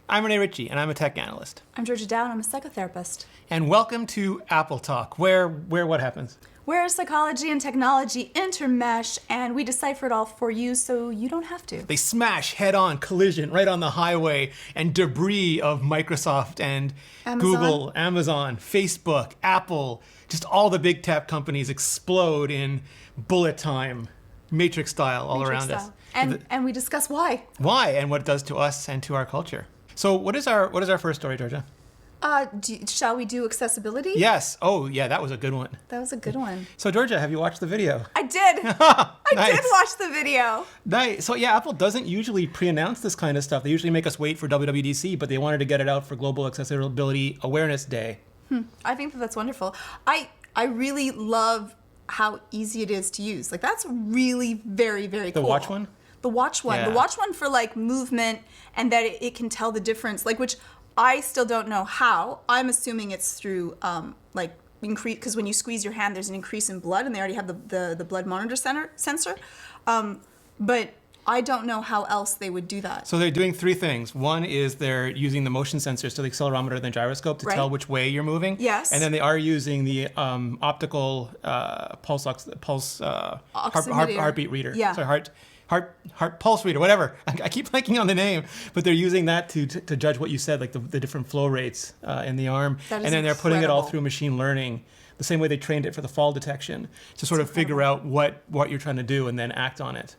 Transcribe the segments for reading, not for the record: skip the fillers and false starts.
I'm Rene Ritchie, and I'm a tech analyst. I'm Georgia Dow, and I'm a psychotherapist. And welcome to Apple Talk, where what happens? Where psychology and technology intermesh, and we decipher it all for you so you don't have to. They smash head-on collision right on the highway, and debris of Microsoft and Google, Amazon, Facebook, Apple, just all the big tech companies explode in bullet time, Matrix style all around us. And we discuss why. Why, and what it does to us and to our culture. So what is our first story, Georgia? Shall we do accessibility? Yes. Oh, yeah, that was a good one. That was a good one. So, Georgia, have you watched the video? I did. I did watch the video. Nice. So, yeah, Apple doesn't usually pre-announce this kind of stuff. They usually make us wait for WWDC, but they wanted to get it out for Global Accessibility Awareness Day. I think that's wonderful. I really love how easy it is to use. Like, that's really very, very cool. The watch one? The watch one. Yeah. The watch one for, like, movement and that it can tell the difference, like, which I still don't know how. I'm assuming it's through, increase, because when you squeeze your hand, there's an increase in blood, and they already have the blood monitor sensor. But I don't know how else they would do that. So they're doing three things. One is they're using the motion sensors, so the accelerometer and the gyroscope, to tell which way you're moving. Yes. And then they are using the optical heartbeat reader. Yeah. Sorry, heart pulse reader, whatever. I keep blanking on the name, but they're using that to judge what you said, like the different flow rates in the arm. That is and then they're putting it all incredible. through machine learning, the same way they trained it for the fall detection, to sort of figure out what you're trying to do and then act on it.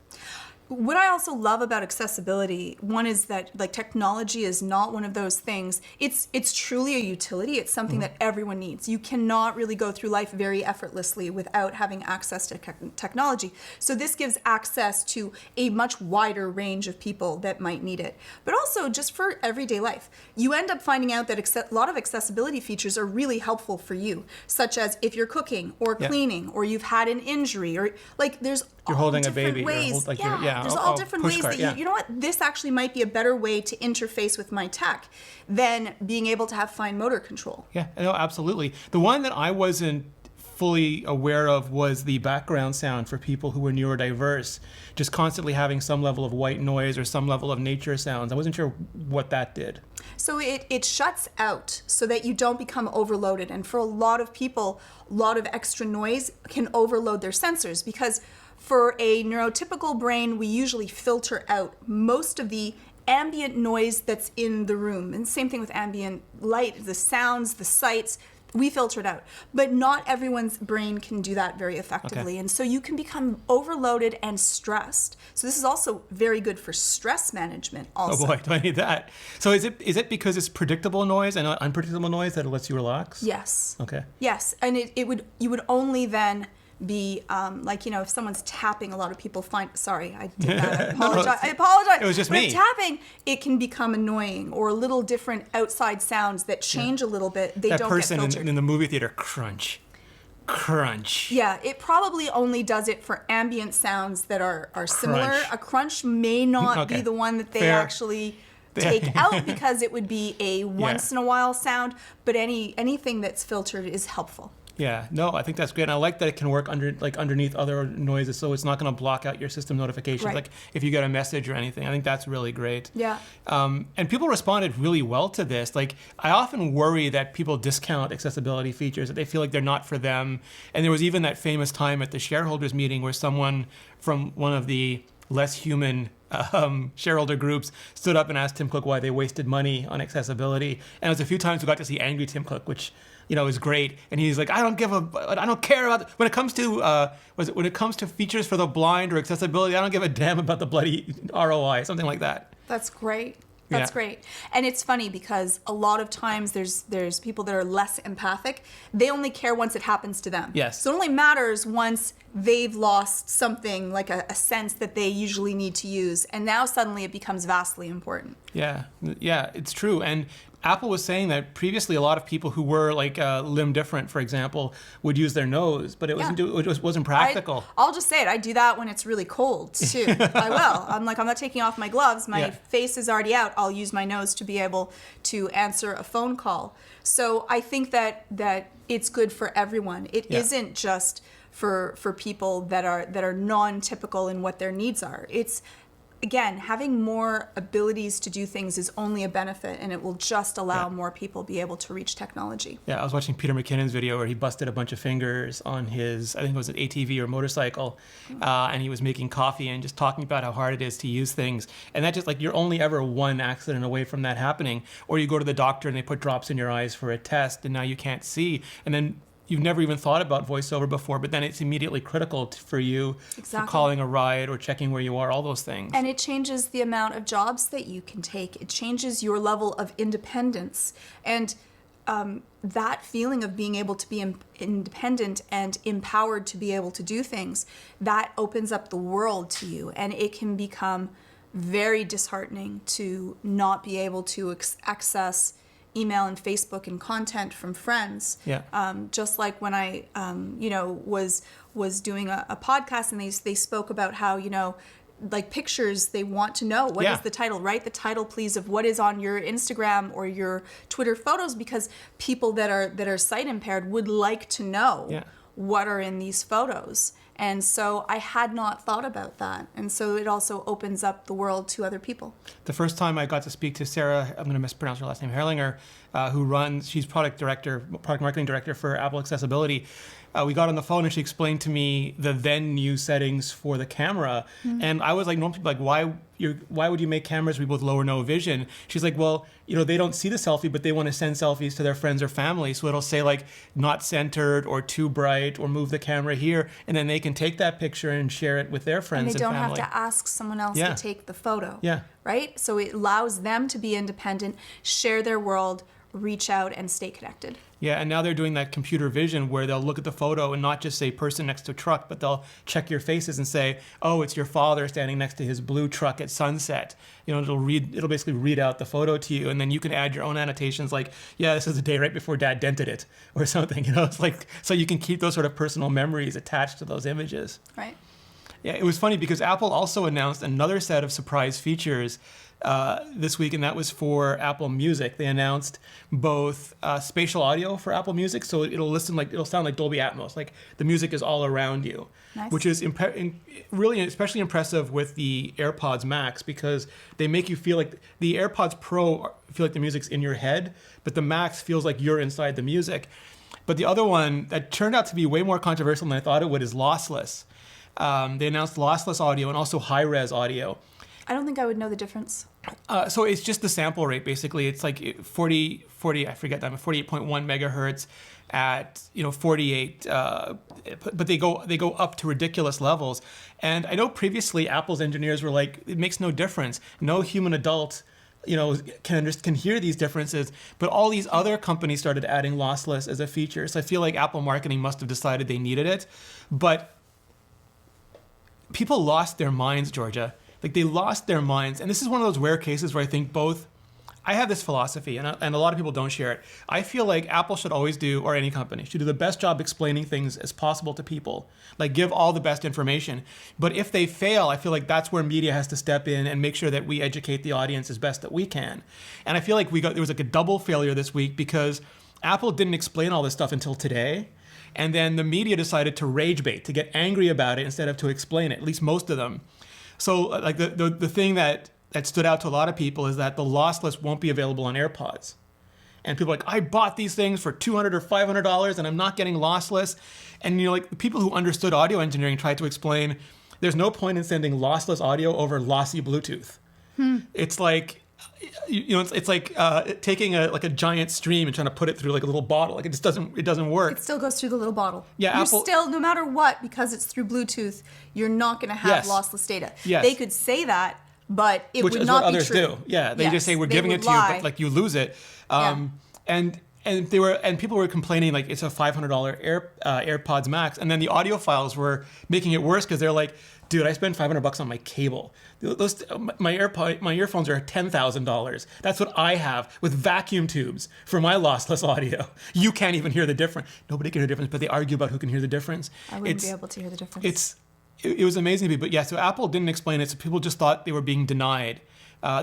What I also love about accessibility, one is that like technology is not one of those things. It's truly a utility. It's something that everyone needs. You cannot really go through life very effortlessly without having access to technology. So this gives access to a much wider range of people that might need it. But also just for everyday life. You end up finding out that a lot of accessibility features are really helpful for you, such as if you're cooking or cleaning or you've had an injury or like there's You're holding a baby. ways. There's all different ways that you know what, this actually might be a better way to interface with my tech than being able to have fine motor control. Yeah, no, absolutely. The one that I wasn't fully aware of was the background sound for people who were neurodiverse, just constantly having some level of white noise or some level of nature sounds. I wasn't sure what that did. So it shuts out so that you don't become overloaded. And for a lot of people, a lot of extra noise can overload their sensors because for a neurotypical brain, we usually filter out most of the ambient noise that's in the room. And same thing with ambient light, the sounds, the sights, we filter it out. But not everyone's brain can do that very effectively. Okay. And so you can become overloaded and stressed. So this is also very good for stress management also. Oh boy, do I need that. So is it because it's predictable noise and not unpredictable noise that it lets you relax? Yes. Okay. Yes, and you would only then be if someone's tapping, a lot of people find, sorry, I did that, I apologize. It was just but me. If tapping, it can become annoying or little different outside sounds that change a little bit. They That don't person get filtered. in the movie theater, crunch. Yeah, it probably only does it for ambient sounds that are similar. Crunch. A crunch may not be the one that they actually take out because it would be a once in a while sound, but anything that's filtered is helpful. Yeah, no, I think that's great. And I like that it can work underneath other noises, so it's not going to block out your system notifications, like if you get a message or anything. I think that's really great. Yeah. And people responded really well to this. Like, I often worry that people discount accessibility features, that they feel like they're not for them. And there was even that famous time at the shareholders meeting where someone from one of the less human shareholder groups stood up and asked Tim Cook why they wasted money on accessibility. And it was a few times we got to see angry Tim Cook, which is great. And he's like, I don't care about when it comes to features for the blind or accessibility. I don't give a damn about the bloody ROI, something like that. That's great. That's great. And it's funny because a lot of times there's people that are less empathic. They only care once it happens to them. Yes. So it only matters once they've lost something like a sense that they usually need to use. And now suddenly it becomes vastly important. Yeah, it's true. And Apple was saying that previously a lot of people who were like limb different, for example, would use their nose, but it wasn't practical. I'll just say it. I do that when it's really cold too. I will. I'm not taking off my gloves. My face is already out. I'll use my nose to be able to answer a phone call. So I think that it's good for everyone. It isn't just for people that are non-typical in what their needs are. It's again, having more abilities to do things is only a benefit, and it will just allow more people be able to reach technology. Yeah, I was watching Peter McKinnon's video where he busted a bunch of fingers on his, I think it was an ATV or motorcycle, and he was making coffee and just talking about how hard it is to use things. And that just like, you're only ever one accident away from that happening. Or you go to the doctor and they put drops in your eyes for a test and now you can't see. And then you've never even thought about voiceover before, but then it's immediately critical for you for calling a ride or checking where you are, all those things. And it changes the amount of jobs that you can take. It changes your level of independence. And that feeling of being able to be independent and empowered to be able to do things, that opens up the world to you. And it can become very disheartening to not be able to access email and Facebook and content from friends. Just like when I, was doing a podcast and they spoke about how, like pictures, they want to know what is the title. Write the title, please, of what is on your Instagram or your Twitter photos, because people that are sight impaired would like to know what are in these photos. And so I had not thought about that. And so it also opens up the world to other people. The first time I got to speak to Sarah, I'm going to mispronounce her last name, Herrlinger, she's product marketing director for Apple Accessibility. We got on the phone and she explained to me the then new settings for the camera. And I was like, normal people like, why would you make cameras with low or no vision? She's like, well, they don't see the selfie, but they want to send selfies to their friends or family. So it'll say like not centered or too bright or move the camera here. And then they can take that picture and share it with their friends and family. And they don't have to ask someone else to take the photo. Right? So it allows them to be independent, share their world, reach out and stay connected. Yeah, and now they're doing that computer vision where they'll look at the photo and not just say person next to a truck, but they'll check your faces and say, oh, it's your father standing next to his blue truck at sunset. It'll basically read out the photo to you, and then you can add your own annotations like, yeah, this is the day right before Dad dented it, or something. It's like, so you can keep those sort of personal memories attached to those images. Right. Yeah, it was funny because Apple also announced another set of surprise features this week, and that was for Apple Music. They announced both spatial audio for Apple Music, so it'll sound like Dolby Atmos, like the music is all around you, which is really especially impressive with the AirPods Max, because they make you feel like the AirPods Pro feel like the music's in your head, but the Max feels like you're inside the music. But the other one that turned out to be way more controversial than I thought it would is lossless. They announced lossless audio and also high-res audio. I don't think I would know the difference. So it's just the sample rate, basically. It's like 48.1 megahertz at 48, but they go up to ridiculous levels. And I know previously Apple's engineers were like, it makes no difference. No human adult can hear these differences, but all these other companies started adding lossless as a feature. So I feel like Apple marketing must have decided they needed it, but people lost their minds, Georgia. Like they lost their minds. And this is one of those rare cases where I think I have this philosophy, and a lot of people don't share it. I feel like Apple should always do, or any company, should do the best job explaining things as possible to people. Like give all the best information. But if they fail, I feel like that's where media has to step in and make sure that we educate the audience as best that we can. And I feel like there was like a double failure this week because Apple didn't explain all this stuff until today. And then the media decided to rage bait, to get angry about it instead of to explain it, at least most of them. So like the thing that stood out to a lot of people is that the lossless won't be available on AirPods. And people are like, I bought these things for $200 or $500 and I'm not getting lossless. And like the people who understood audio engineering tried to explain there's no point in sending lossless audio over lossy Bluetooth. It's like, it's like taking a giant stream and trying to put it through like a little bottle. Like it doesn't work. It still goes through the little bottle. Yeah, You're still, no matter what, because it's through Bluetooth, you're not going to have lossless data. They could say that, but it would not be true. Which is what others do. Yeah, they just say we're giving it to you, but like you lose it. And people were complaining like it's a $500 AirPods Max, and then the audiophiles were making it worse because they're like, dude, I spent $500 on my cable. My earphones are $10,000. That's what I have with vacuum tubes for my lossless audio. You can't even hear the difference. Nobody can hear the difference, but they argue about who can hear the difference. I wouldn't be able to hear the difference. It was amazing to me, but yeah. So Apple didn't explain it, so people just thought they were being denied.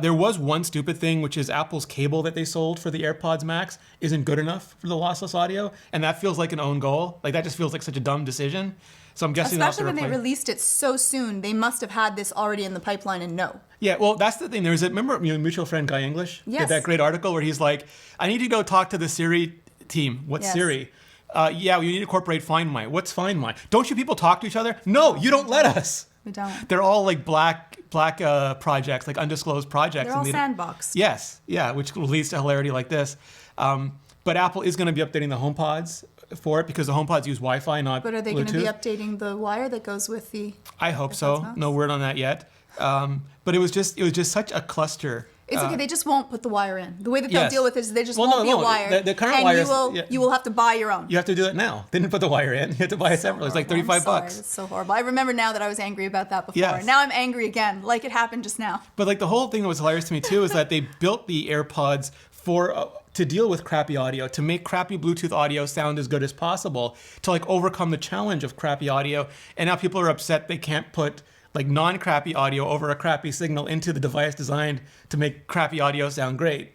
There was one stupid thing, which is Apple's cable that they sold for the AirPods Max isn't good enough for the lossless audio, and that feels like an own goal. Like that just feels like such a dumb decision. So I'm guessing Especially when they released it so soon, they must have had this already in the pipeline and no. Yeah, well, that's the thing. Remember mutual friend Guy English? Yes. Did that great article where he's like, I need to go talk to the Siri team. What's Yes. Siri? Yeah, you need to incorporate Find My. What's Find My? Don't you people talk to each other? No, you don't let us. We don't. They're all like black projects, like undisclosed projects. They're all and sandbox. Yes, yeah, which leads to hilarity like this. But Apple is going to be updating the HomePods for it because the HomePods use Wi-Fi, not Bluetooth. But are they going to be updating the wire that goes with the... I hope so. Max? No word on that yet. But it was just such a cluster. It's okay. They just won't put the wire in. The way that they'll Yes. deal with it is they just Well, won't no, be a wire. the current and wires- you will have to buy your own. You have to do it now. They didn't put the wire in. You have to buy it separately. It's like Horrible. I'm $35. sorry. It's so horrible. I remember now that I was angry about that before. Yes. Now I'm angry again, like it happened just now. But like the whole thing that was hilarious to me too is that they built the AirPods for to deal with crappy audio, to make crappy Bluetooth audio sound as good as possible, to like overcome the challenge of crappy audio. And now people are upset they can't put like non-crappy audio over a crappy signal into the device designed to make crappy audio sound great.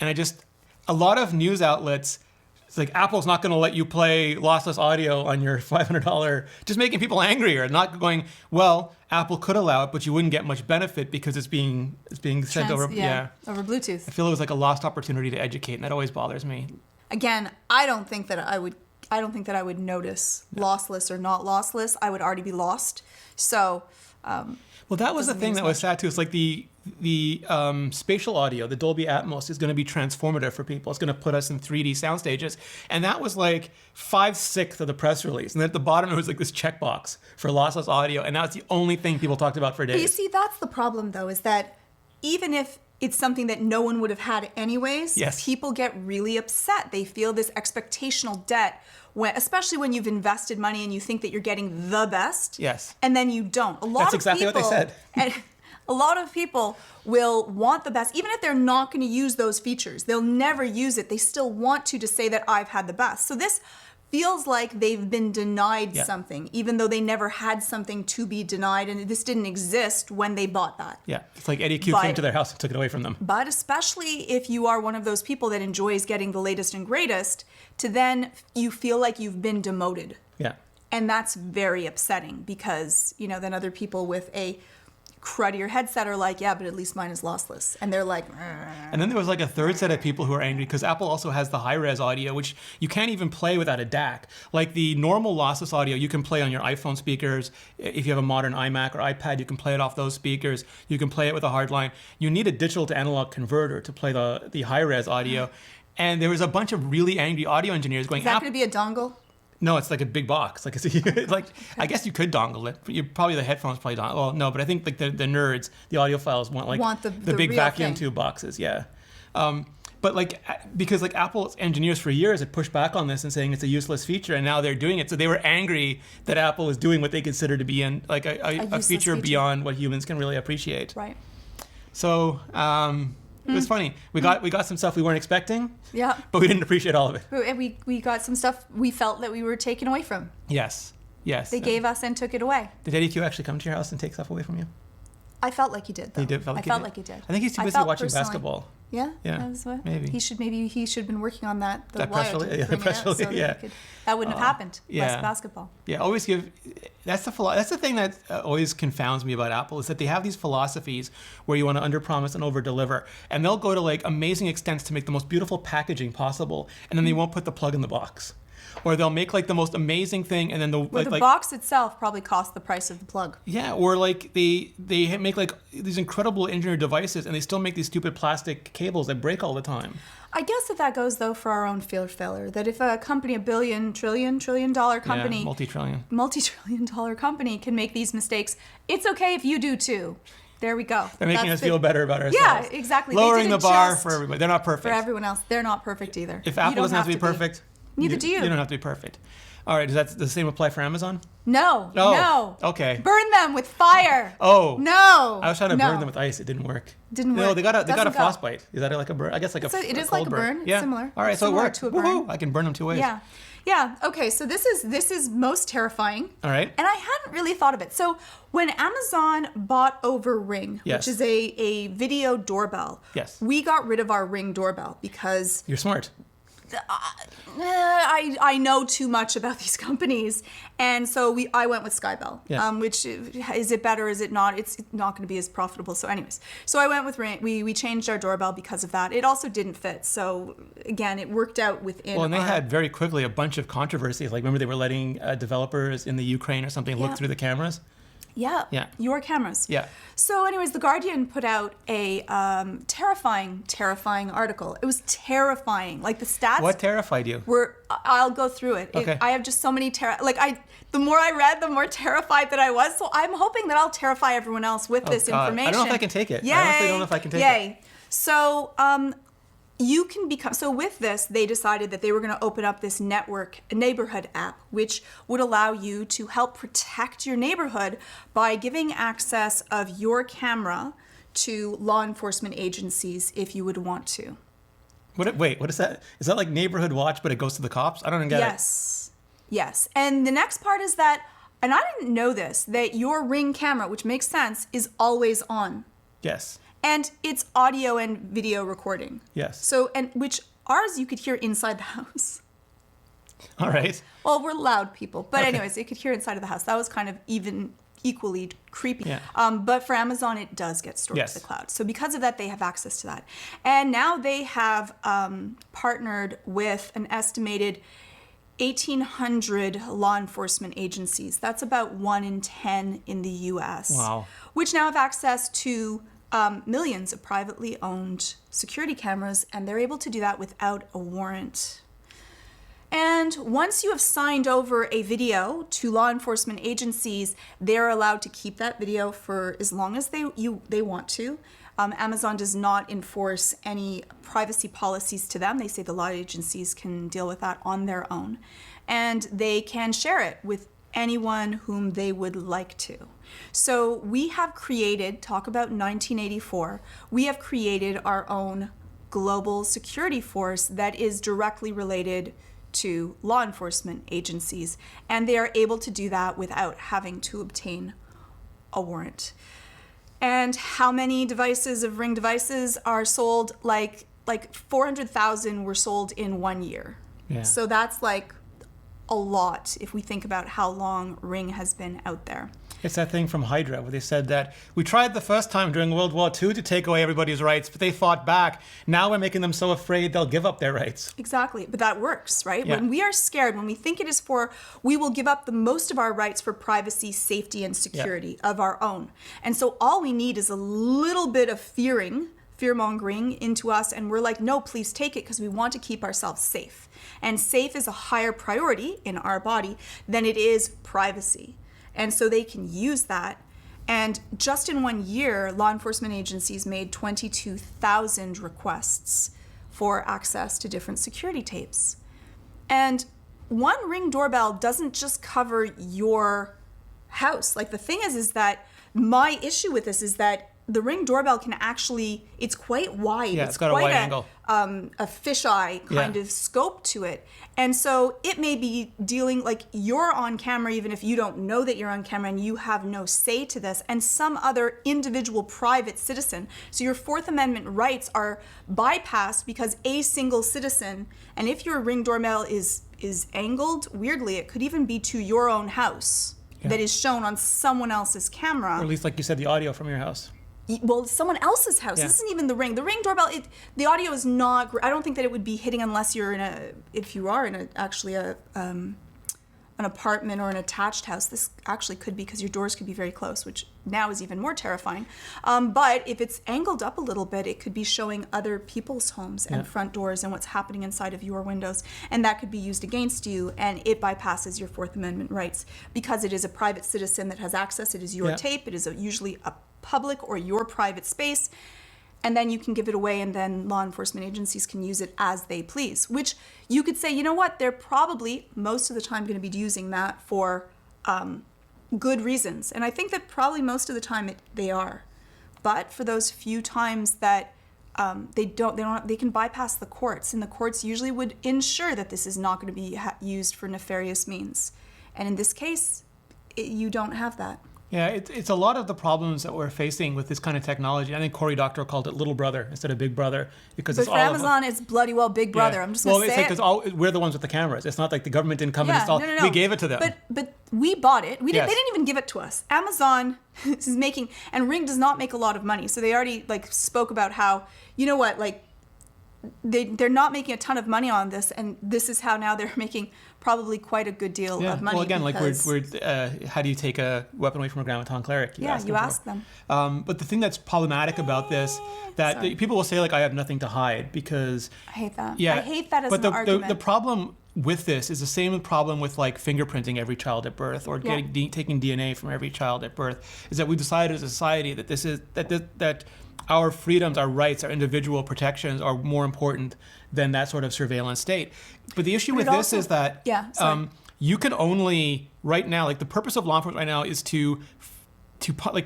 And a lot of news outlets, it's like Apple's not going to let you play lossless audio on your $500, just making people angrier, not going, well, Apple could allow it, but you wouldn't get much benefit because it's being sent over. Over Bluetooth. I feel it was like a lost opportunity to educate, and that always bothers me. Again, I don't think that I would notice lossless or not lossless. I would already be lost. So, well, that was the thing that was sad too. It's like the spatial audio, the Dolby Atmos, is going to be transformative for people. It's going to put us in 3D sound stages, and that was like 5/6 of the press release. And then at the bottom, it was like this checkbox for lossless audio, and that's the only thing people talked about for days. But you see, that's the problem, though, is that even if it's something that no one would have had anyways, yes, people get really upset. They feel this expectational debt, especially when you've invested money and you think that you're getting the best. Yes. And then you don't. That's exactly what they said. And a lot of people will want the best, even if they're not going to use those features. They'll never use it. They still want to say that I've had the best. So this feels like they've been denied something, even though they never had something to be denied, and this didn't exist when they bought that. Yeah, it's like Eddie Q came to their house and took it away from them. But especially if you are one of those people that enjoys getting the latest and greatest, to then you feel like you've been demoted. Yeah. And that's very upsetting because, then other people with a cruddier headset are like, yeah, but at least mine is lossless. And they're like, And then there was like a third set of people who are angry because Apple also has the high-res audio, which you can't even play without a DAC. Like the normal lossless audio, you can play on your iPhone speakers. If you have a modern iMac or iPad, you can play it off those speakers. You can play it with a hard line. You need a digital to analog converter to play the high-res audio. And there was a bunch of really angry audio engineers going, is that going to be a dongle? No, it's like a big box. Like it's like I guess you could dongle it. Probably the headphones probably dongle. Well, no, but I think like the nerds, the audiophiles want the big vacuum tube boxes. Yeah. But like because like Apple's engineers for years had pushed back on this and saying it's a useless feature, and now they're doing it. So they were angry that Apple is doing what they consider to be like a feature beyond what humans can really appreciate. Right. So. It was funny. We got some stuff we weren't expecting. Yeah. But we didn't appreciate all of it. And we got some stuff we felt that we were taken away from. Yes. Yes. They gave us and took it away. Did Eddie Q actually come to your house and take stuff away from you? I felt like he did, though. He did. I felt like he did. I think he's too busy watching basketball. Yeah. Yeah. That was what? Maybe. He should have been working on that. The that press release. Yeah, the press release. Yeah. That wouldn't have happened. Yeah. Less basketball. Yeah. Always give. That's the thing that always confounds me about Apple is that they have these philosophies where you want to underpromise and overdeliver, and they'll go to like amazing extents to make the most beautiful packaging possible, and then they won't put the plug in the box. Or they'll make like the most amazing thing, and then the box itself probably cost the price of the plug. Yeah, or like they make like these incredible engineered devices, and they still make these stupid plastic cables that break all the time. I guess that goes though for our own failure. That if a company, $1 trillion company, multi-trillion dollar company can make these mistakes, it's okay if you do too. There we go. They're making us feel better about ourselves. Yeah, exactly. Lowering the bar for everybody. They're not perfect. For everyone else, they're not perfect either. If Apple doesn't have to be perfect. Neither do you. You don't have to be perfect. All right, does that the same apply for Amazon? No, Oh, no. okay. Burn them with fire. Oh. No. I was trying to no. burn them with ice. It didn't work. Didn't No, work. they got a Doesn't go. frostbite. Is that like a burn? I guess like a It is cold like a burn. It's Yeah. similar. All right, It's so it similar worked. to a burn. Woohoo! I can burn them 2 ways. Yeah. Yeah. Okay. So this is most terrifying. All right. And I hadn't really thought of it. So when Amazon bought over Ring, Yes. which is a video doorbell, Yes. we got rid of our Ring doorbell because You're smart. I know too much about these companies, and so I went with Skybell. Yeah. Which is it better? Is it not? It's not going to be as profitable. So, anyways, so I went with Ring. We changed our doorbell because of that. It also didn't fit. So again, it worked out within. Well, and they had very quickly a bunch of controversies. Like remember they were letting developers in the Ukraine or something look Yeah. through the cameras. Yeah. Your cameras. Yeah. So, anyways, The Guardian put out a terrifying article. It was terrifying. Like the stats. What terrified you? I'll go through it. Okay. I have just so many the more I read, the more terrified that I was. So I'm hoping that I'll terrify everyone else with this God. information. I don't know if I can take it. Yay. I honestly don't know if I can take Yay. it. So you can become, so with this, they decided that they were going to open up this neighborhood app, which would allow you to help protect your neighborhood by giving access of your camera to law enforcement agencies if you would want to. Wait, what is that? Is that like neighborhood watch, but it goes to the cops? I don't get it. Yes. And the next part is that, and I didn't know this, that your Ring camera, which makes sense, is always on. Yes. And it's audio and video recording. Yes. So, and which ours you could hear inside the house. All right. Well, we're loud people. But Okay. anyways, you could hear inside of the house. That was kind of equally creepy. Yeah. But for Amazon, it does get stored Yes. to the cloud. So because of that, they have access to that. And now they have partnered with an estimated 1,800 law enforcement agencies. That's about 1 in 10 in the U.S. Wow. Which now have access to millions of privately owned security cameras, and they're able to do that without a warrant. And once you have signed over a video to law enforcement agencies, they're allowed to keep that video for as long as they want to. Amazon does not enforce any privacy policies to them. They say the law agencies can deal with that on their own. And they can share it with anyone whom they would like to. So we have created, talk about 1984, we have created our own global security force that is directly related to law enforcement agencies. And they are able to do that without having to obtain a warrant. And how many devices of Ring devices are sold? Like 400,000 were sold in 1 year. Yeah. So that's like a lot if we think about how long Ring has been out there. It's that thing from Hydra where they said that we tried the first time during World War II to take away everybody's rights, but they fought back. Now we're making them so afraid they'll give up their rights. Exactly. But that works, right? Yeah. When we are scared, when we think it is for, we will give up the most of our rights for privacy, safety, and security of our own. And so all we need is a little bit of fear-mongering into us, and we're like, no, please take it because we want to keep ourselves safe. And safe is a higher priority in our body than it is privacy. And so they can use that. And just in 1 year, law enforcement agencies made 22,000 requests for access to different security tapes. And one Ring doorbell doesn't just cover your house. Like the thing is that my issue with this is that the Ring doorbell can actually, it's quite wide. Yeah, it's got a wide angle. A fisheye kind of scope to it. And so it may be dealing, like you're on camera even if you don't know that you're on camera and you have no say to this, and some other individual private citizen. So your Fourth Amendment rights are bypassed because a single citizen, and if your Ring doorbell is angled, weirdly, it could even be to your own house that is shown on someone else's camera. Or at least, like you said, the audio from your house. Well, someone else's house. Yeah. This isn't even the Ring. The Ring doorbell, the audio is not. I don't think that it would be hitting unless you're if you are in an apartment or an attached house. This actually could be because your doors could be very close, which now is even more terrifying. But if it's angled up a little bit, it could be showing other people's homes and front doors and what's happening inside of your windows, and that could be used against you, and it bypasses your Fourth Amendment rights because it is a private citizen that has access. It is your tape. It is usually a public or your private space, and then you can give it away, and then law enforcement agencies can use it as they please, which you could say, you know what, they're probably most of the time going to be using that for good reasons. And I think that probably most of the time they are. But for those few times that they can bypass the courts, and the courts usually would ensure that this is not going to be used for nefarious means. And in this case, you don't have that. Yeah, it's a lot of the problems that we're facing with this kind of technology. I think Cory Doctorow called it little brother instead of big brother, because But it's for all Amazon, it's bloody well big brother. Yeah. I'm just going to say it. Because we're the ones with the cameras. It's not like the government didn't come and install. No. We gave it to them. But we bought it. Yes. They didn't even give it to us. Amazon is making, and Ring does not make a lot of money. So they already spoke about how, you know what, they're not making a ton of money on this, and this is how now they're making probably quite a good deal of money. Well, again, because, how do you take a weapon away from a grammaton cleric? You ask them. But the thing that's problematic about this, that people will say, I have nothing to hide because... I hate that. Yeah, I hate that as an argument. But the problem with this is the same problem with fingerprinting every child at birth, or taking DNA from every child at birth, is that we've decided as a society that that our freedoms, our rights, our individual protections are more important than that sort of surveillance state. But the issue with this is that you can only, right now, the purpose of law enforcement right now is to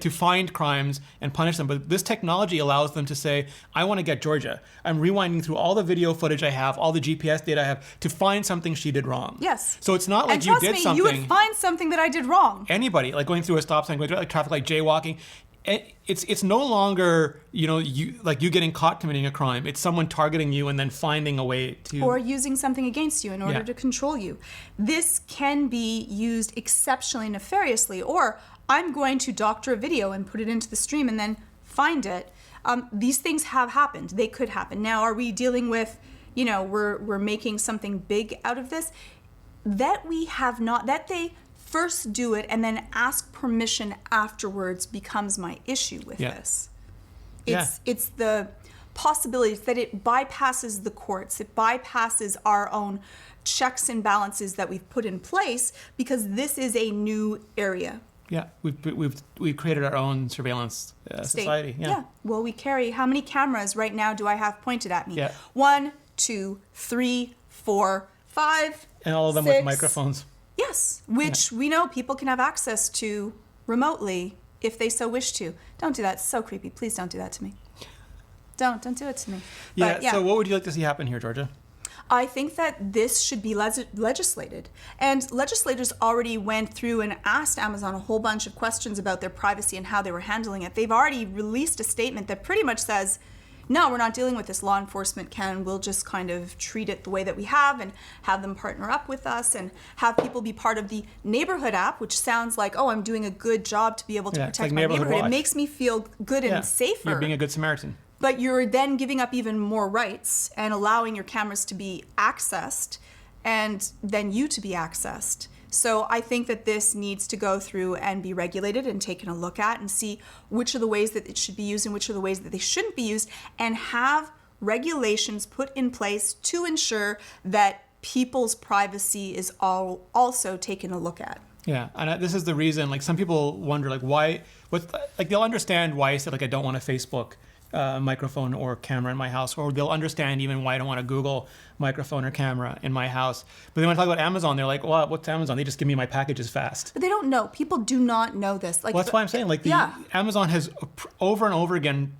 find crimes and punish them. But this technology allows them to say, I want to get Georgia. I'm rewinding through all the video footage I have, all the GPS data I have, to find something she did wrong. Yes. So it's not like and you did me, something. You would find something that I did wrong. Anybody, going through a stop sign, going through traffic light, jaywalking. It's no longer you getting caught committing a crime. It's someone targeting you and then finding a way to, or using something against you in order to control you. This can be used exceptionally nefariously. Or I'm going to doctor a video and put it into the stream and then find it. These things have happened. They could happen. Now, are we dealing with we're making something big out of this? That we have not. That they first do it and then ask permission afterwards becomes my issue with this. It's the possibilities that it bypasses the courts, it bypasses our own checks and balances that we've put in place, because this is a new area. Yeah, we've created our own surveillance society. Yeah. Well, we carry, how many cameras right now do I have pointed at me? Yeah. 1, 2, 3, 4, 5, and all of them 6. with microphones. Yes, which we know people can have access to remotely if they so wish to. Don't do that. It's so creepy. Please don't do that to me. Don't do it to me. Yeah, But, so what would you like to see happen here, Georgia? I think that this should be legislated. And legislators already went through and asked Amazon a whole bunch of questions about their privacy and how they were handling it. They've already released a statement that pretty much says, no, we're not dealing with this. Law enforcement we'll just kind of treat it the way that we have and have them partner up with us and have people be part of the neighborhood app, which sounds like, oh, I'm doing a good job to be able to protect my neighborhood. It makes me feel good and safer. You're being a good Samaritan. But you're then giving up even more rights and allowing your cameras to be accessed and then you to be accessed. So I think that this needs to go through and be regulated and taken a look at and see which are the ways that it should be used and which are the ways that they shouldn't be used, and have regulations put in place to ensure that people's privacy is also taken a look at. Yeah, and this is the reason, some people wonder, they'll understand why I said, I don't want a Facebook microphone or camera in my house, or they'll understand even why I don't want a Google microphone or camera in my house. But then when I talk about Amazon, they're like, well, what's Amazon? They just give me my packages fast. But they don't know. People do not know this. Well, that's why I'm saying, Amazon has over and over again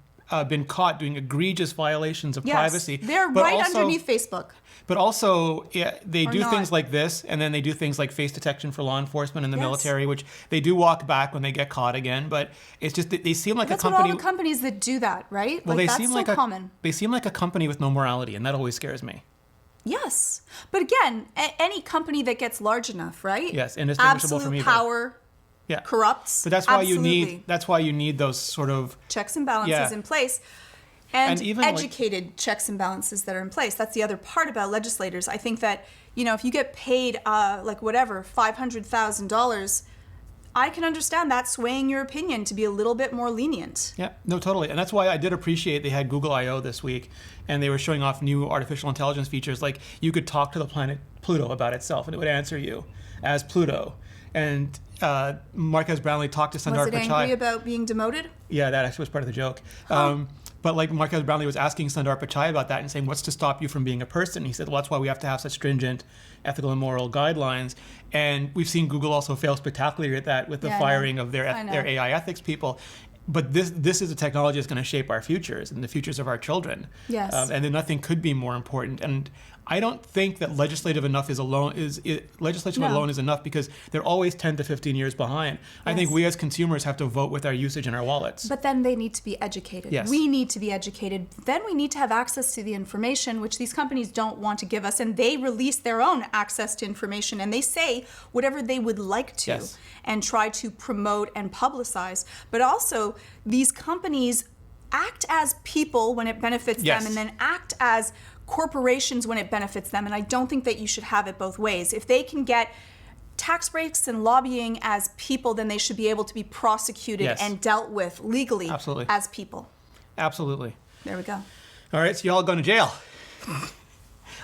been caught doing egregious violations of privacy. They're right underneath Facebook. But also, they do not. things like this, and then they do things like face detection for law enforcement and the military, which they do walk back when they get caught again. But it's just they seem like that's a company. That's what all the companies that do that, right? Well, that's so common. They seem like a company with no morality, and that always scares me. Yes, but again, any company that gets large enough, right? Yes, indistinguishable from evil. Power. Yeah. Corrupts. But that's why you need those sort of checks and balances in place. And even educated checks and balances that are in place. That's the other part about legislators. I think that, if you get paid $500,000, I can understand that swaying your opinion to be a little bit more lenient. Yeah, no, totally. And that's why I did appreciate they had Google I/O this week, and they were showing off new artificial intelligence features. Like, you could talk to the planet Pluto about itself, and it would answer you as Pluto. And Marquez Brownlee talked to Sundar Pichai. Was it angry about being demoted? Yeah, that actually was part of the joke. But like Marquez Brownlee was asking Sundar Pichai about that and saying, what's to stop you from being a person? He said, well, that's why we have to have such stringent ethical and moral guidelines. And we've seen Google also fail spectacularly at that with the firing of their AI ethics people. But this is a technology that's going to shape our futures and the futures of our children. Yes. And then nothing could be more important. And I don't think that legislation alone is enough, because they're always 10 to 15 years behind. Yes. I think we as consumers have to vote with our usage in our wallets. But then they need to be educated. Yes. We need to be educated. Then we need to have access to the information, which these companies don't want to give us. And they release their own access to information, and they say whatever they would like to Yes. and try to promote and publicize. But also, these companies act as people when it benefits Yes. them, and then act as corporations when it benefits them. And I don't think that you should have it both ways. If they can get tax breaks and lobbying as people, then they should be able to be prosecuted Yes. and dealt with legally Absolutely. as people. Absolutely. There we go. All right, so y'all going to jail.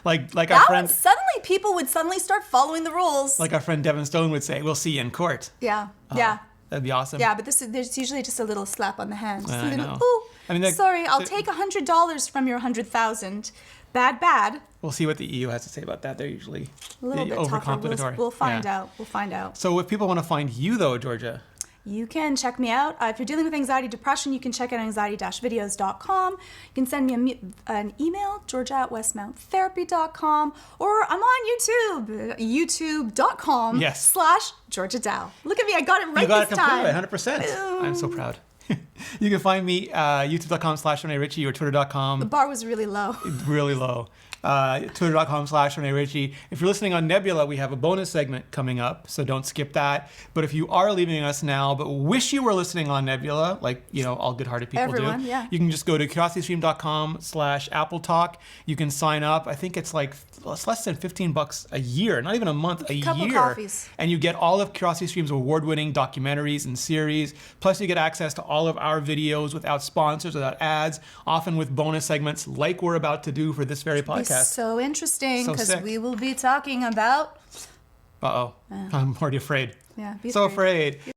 like our That friend, would suddenly, people would suddenly start following the rules. like our friend Devin Stone would say, we'll see you in court. Yeah, yeah. That'd be awesome. Yeah, but there's usually just a little slap on the hand. Just a I little, know. ooh, I mean, sorry, I'll take $100 from your 100,000. Bad. We'll see what the EU has to say about that. They're usually A little bit tougher. overcompensatory. We'll find Yeah. out. We'll find out. So if people want to find you, though, Georgia, You can check me out. If you're dealing with anxiety, depression, you can check out anxiety-videos.com. You can send me an email, georgia@westmounttherapy.com, or I'm on YouTube, youtube.com Yes. /Georgia Dow. Look at me, I got it right you got it this time. completely, 100%. I'm so proud. You can find me youtube.com/Rene Ritchie or The twitter.com. bar was really low. Really low. Twitter.com/Rene Ritchie. If you're listening on Nebula, we have a bonus segment coming up, so don't skip that. But if you are leaving us now, but wish you were listening on Nebula, like all good-hearted people Everyone, do, yeah. you can just go to curiositystream.com/Apple Talk. You can sign up. I think it's less than $15 a year, not even a month, a Couple year. coffees. And you get all of Curiosity Stream's award-winning documentaries and series. Plus, you get access to all of our videos without sponsors, without ads, often with bonus segments like we're about to do for this very podcast. It's so interesting So because sick. we will be talking about. I'm already afraid. Yeah, be So afraid. afraid.